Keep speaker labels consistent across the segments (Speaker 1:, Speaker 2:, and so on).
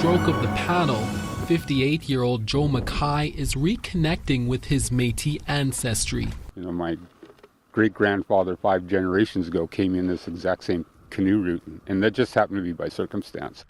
Speaker 1: stroke of the paddle, 58-year-old Joe Mackay is reconnecting with his Métis ancestry.
Speaker 2: You know, my great-grandfather 5 generations ago came in this exact same canoe route, and that just happened to be by circumstance.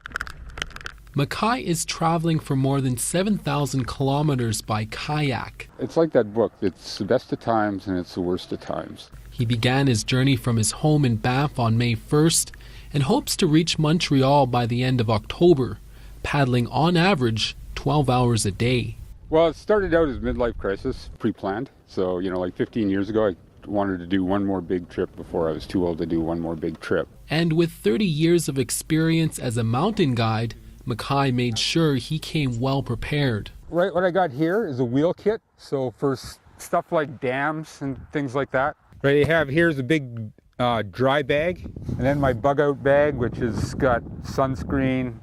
Speaker 1: Mackay is traveling for more than 7,000 kilometers by kayak.
Speaker 2: It's like that book. It's the best of times and it's the worst of times.
Speaker 1: He began his journey from his home in Banff on May 1st and hopes to reach Montreal by the end of October, paddling on average 12 hours a day.
Speaker 2: Well, it started out as midlife crisis, pre-planned. So, you know, like 15 years ago, I wanted to do one more big trip before I was too old to do one more big trip.
Speaker 1: And with 30 years of experience as a mountain guide, Mackay made sure he came well prepared.
Speaker 2: Right, what I got here is a wheel kit. So for stuff like dams and things like that. Right, I have here's a big dry bag, and then my bug out bag, which has got sunscreen,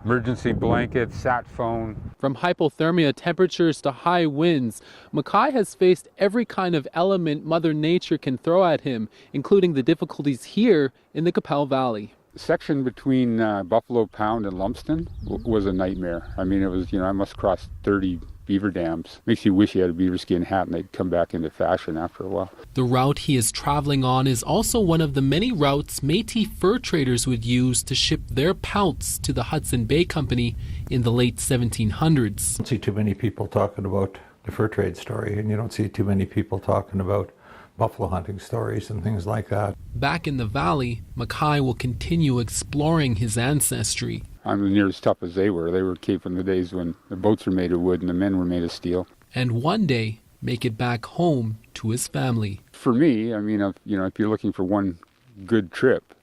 Speaker 2: emergency blanket, sat phone.
Speaker 1: From hypothermia temperatures to high winds, Mackay has faced every kind of element Mother Nature can throw at him, including the difficulties here in the Qu'Appelle Valley.
Speaker 2: The section between Buffalo Pound and Lumsden was a nightmare. I mean, it was, you know, I must cross 30 beaver dams. Makes you wish you had a beaver skin hat and they'd come back into fashion after a while.
Speaker 1: The route he is traveling on is also one of the many routes Métis fur traders would use to ship their pelts to the Hudson Bay Company in the late 1700s.
Speaker 3: I don't see too many people talking about the fur trade story, and you don't see too many people talking about buffalo hunting stories and things like that.
Speaker 1: Back in the valley, Mackay will continue exploring his ancestry.
Speaker 2: I'm near as tough as they were. They were came from the days when the boats were made of wood and the men were made of steel.
Speaker 1: And one day, make it back home to his family.
Speaker 2: For me, I mean, if you're looking for one good trip,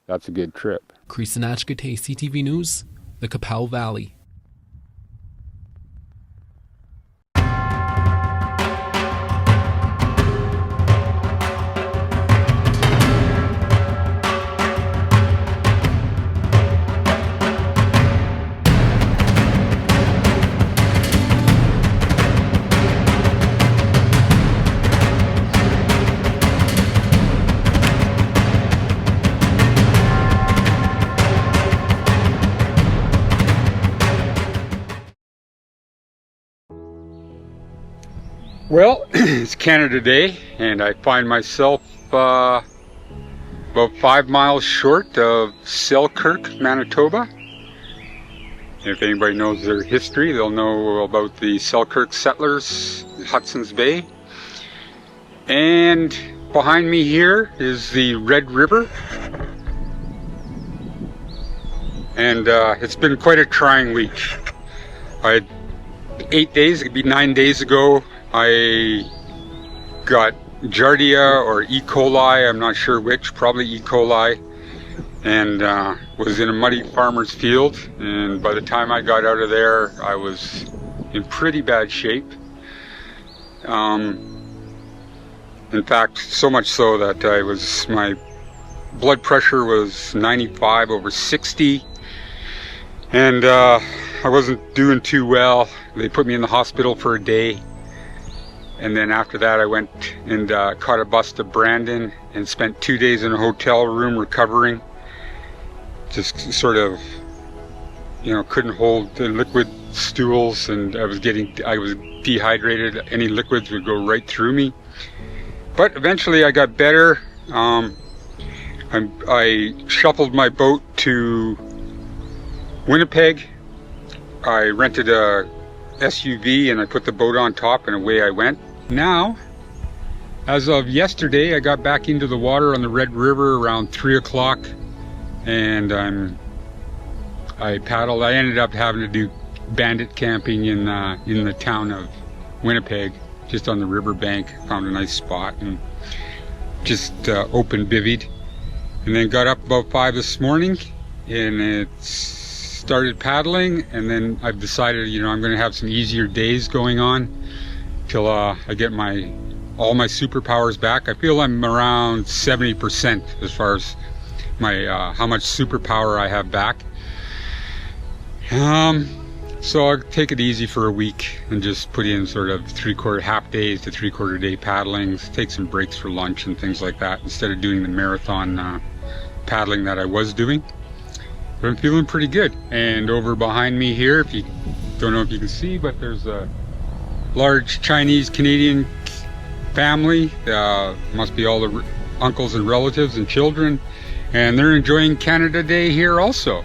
Speaker 2: that's a good trip.
Speaker 1: Chris Sinachkate, CTV News, the Qu'Appelle Valley.
Speaker 2: Well, it's Canada Day, and I find myself about 5 miles short of Selkirk, Manitoba. If anybody knows their history, they'll know about the Selkirk settlers in Hudson's Bay. And behind me here is the Red River. And it's been quite a trying week. I had 8 days, it could be 9 days ago, I got Giardia or E. coli, I'm not sure which, probably E. coli, and was in a muddy farmer's field, and by the time I got out of there I was in pretty bad shape. In fact, so much so that my blood pressure was 95/60, and I wasn't doing too well. They put me in the hospital for a day. And then after that I went and caught a bus to Brandon and spent 2 days in a hotel room recovering. Just sort of, couldn't hold the liquid stools, and I was dehydrated. Any liquids would go right through me. But eventually I got better. I shuffled my boat to Winnipeg. I rented a SUV and I put the boat on top, and away I went. Now, as of yesterday, I got back into the water on the Red River around 3 o'clock, and I paddled. I ended up having to do bandit camping in the town of Winnipeg, just on the river bank. Found a nice spot and just open bivvied, and then got up about 5 this morning, and it's started paddling. And then I've decided, I'm going to have some easier days going on till I get all my superpowers back. I feel I'm around 70% as far as my how much superpower I have back. So I'll take it easy for a week and just put in sort of half days to 3/4 day paddlings, take some breaks for lunch and things like that, instead of doing the marathon paddling that I was doing. but I'm feeling pretty good. And over behind me here, if you don't know if you can see, but there's a large Chinese Canadian family. Must be all the uncles and relatives and children, and they're enjoying Canada Day here also.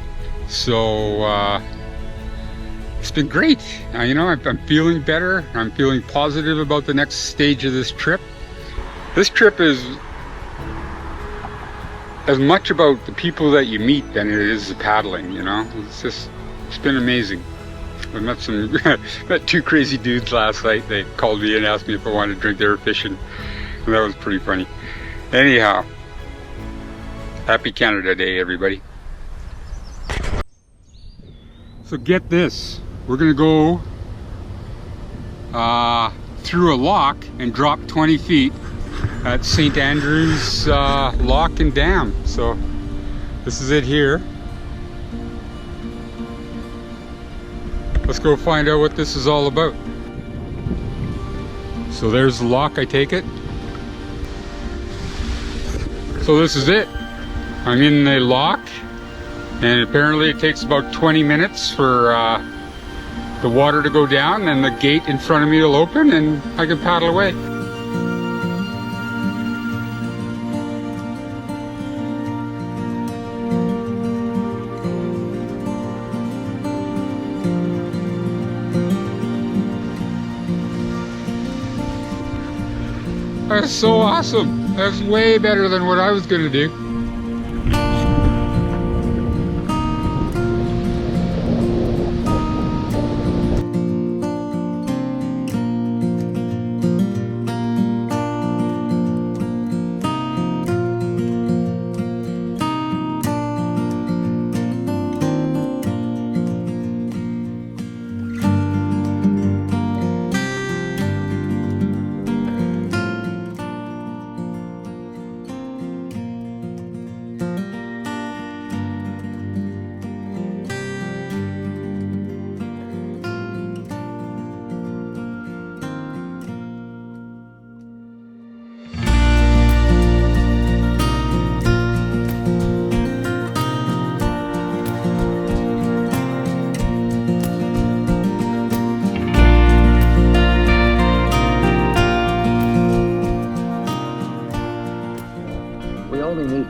Speaker 2: So it's been great. You know, I'm feeling better. I'm feeling positive about the next stage of this trip. This trip is as much about the people that you meet than it is the paddling, you know. It's been amazing. I met two crazy dudes last night. They called me and asked me if I wanted to drink. They were fishing, and that was pretty funny. Anyhow, happy Canada Day, everybody. So get this, we're gonna go through a lock and drop 20 feet at St. Andrew's Lock and Dam. So this is it here. Let's go find out what this is all about. So there's the lock, I take it. So this is it. I'm in the lock, and apparently it takes about 20 minutes for the water to go down, and the gate in front of me will open and I can paddle away. That's so awesome. That's way better than what I was going to do.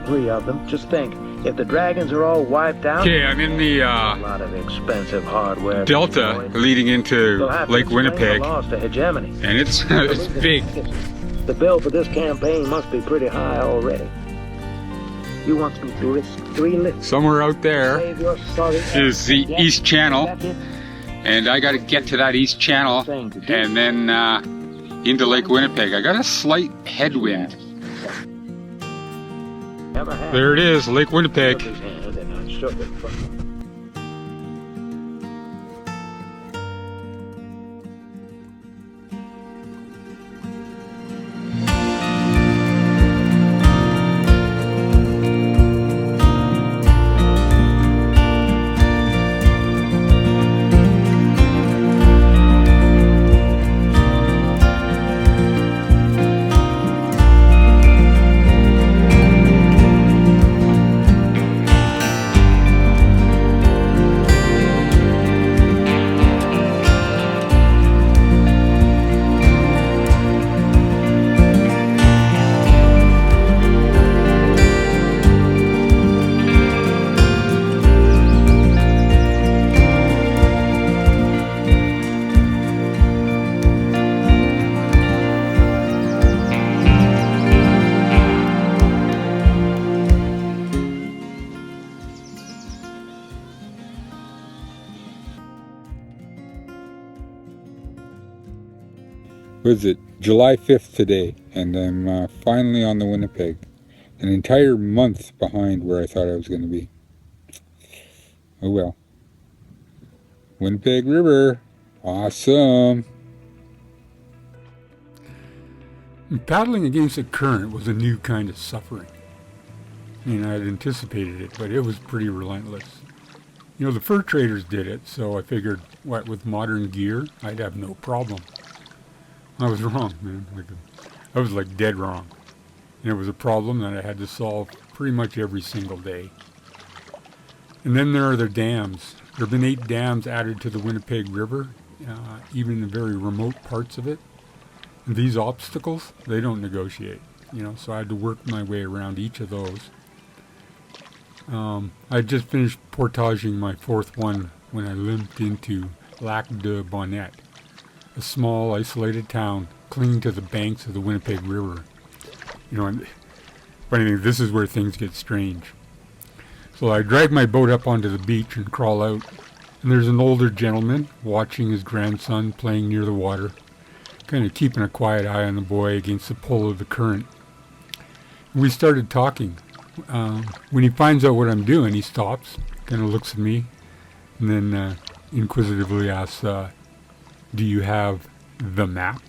Speaker 4: Three of them. Just think, if the dragons are all wiped out,
Speaker 2: Okay, I'm in the
Speaker 4: a lot of expensive hardware
Speaker 2: delta leading into Lake Winnipeg,
Speaker 4: lost to hegemony.
Speaker 2: and it's it's big.
Speaker 4: The bill for this campaign must be pretty high already. You want me to risk 3 lifts?
Speaker 2: Somewhere out there
Speaker 4: Save your sorry
Speaker 2: is the
Speaker 4: ass.
Speaker 2: East Channel,
Speaker 4: That's it.
Speaker 2: and I got to get to that East Channel and then into Lake Winnipeg. I got a slight headwind.
Speaker 4: Never had
Speaker 2: There it is, Lake Winnipeg.
Speaker 4: his hand and I shook it for
Speaker 2: What is it? July 5th today, and I'm finally on the Winnipeg. An entire month behind where I thought I was going to be. Oh well. Winnipeg River. Awesome.
Speaker 5: Paddling against the current was a new kind of suffering. I mean, I had anticipated it, but it was pretty relentless. You know, the fur traders did it, so I figured, what, with modern gear, I'd have no problem. I was wrong, man. I was like dead wrong. And it was a problem that I had to solve pretty much every single day. And then there are the dams. There have been 8 dams added to the Winnipeg River, even in the very remote parts of it. And these obstacles, they don't negotiate, so I had to work my way around each of those. I just finished portaging my 4th one when I limped into Lac de Bonnet, a small isolated town clinging to the banks of the Winnipeg River. And funny thing, this is where things get strange. So I drag my boat up onto the beach and crawl out, and there's an older gentleman watching his grandson playing near the water, kind of keeping a quiet eye on the boy against the pull of the current. And we started talking. When he finds out what I'm doing, he stops, kind of looks at me, and then inquisitively asks, do you have the map?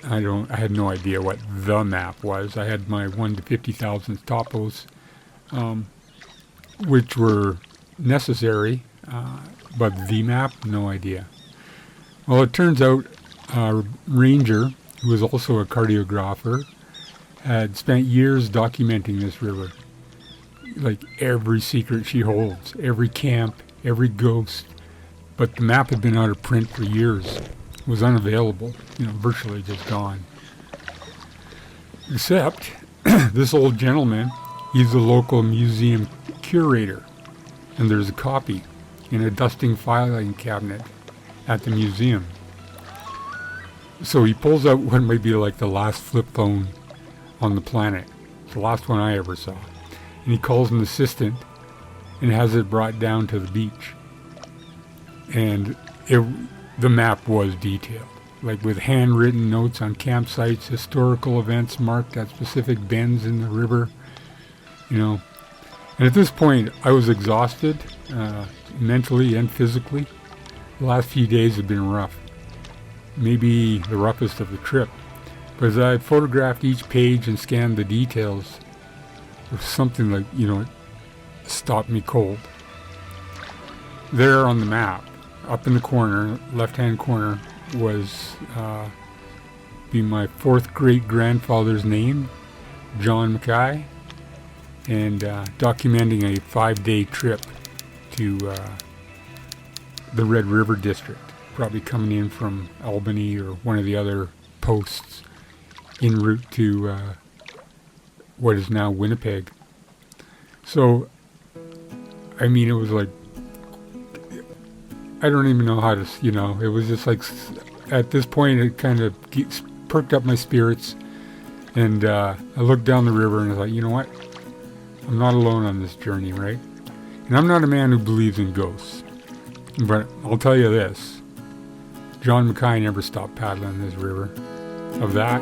Speaker 5: I had no idea what the map was. I had my 1 to 50,000th topos, which were necessary, but the map, no idea. Well, it turns out a ranger, who was also a cartographer, had spent years documenting this river. Like every secret she holds, every camp, every ghost. But the map had been out of print for years. It was unavailable, virtually just gone. Except, this old gentleman, he's the local museum curator. And there's a copy in a dusting filing cabinet at the museum. So he pulls out what might be like the last flip phone on the planet. The last one I ever saw. And he calls an assistant and has it brought down to the beach. And the map was detailed, like with handwritten notes on campsites, historical events marked at specific bends in the river, And at this point, I was exhausted, mentally and physically. The last few days have been rough, maybe the roughest of the trip. But as I photographed each page and scanned the details, there was something like, it stopped me cold. There on the map, up in the corner, left-hand corner, was be my 4th great-grandfather's name, John Mackay, and documenting a 5-day trip to the Red River District, probably coming in from Albany or one of the other posts en route to what is now Winnipeg. So, it was like, I don't even know how to, it was just like, at this point it kind of perked up my spirits, and I looked down the river and I thought, you know what, I'm not alone on this journey, right? And I'm not a man who believes in ghosts, but I'll tell you this, John Mackay never stopped paddling this river. Of that,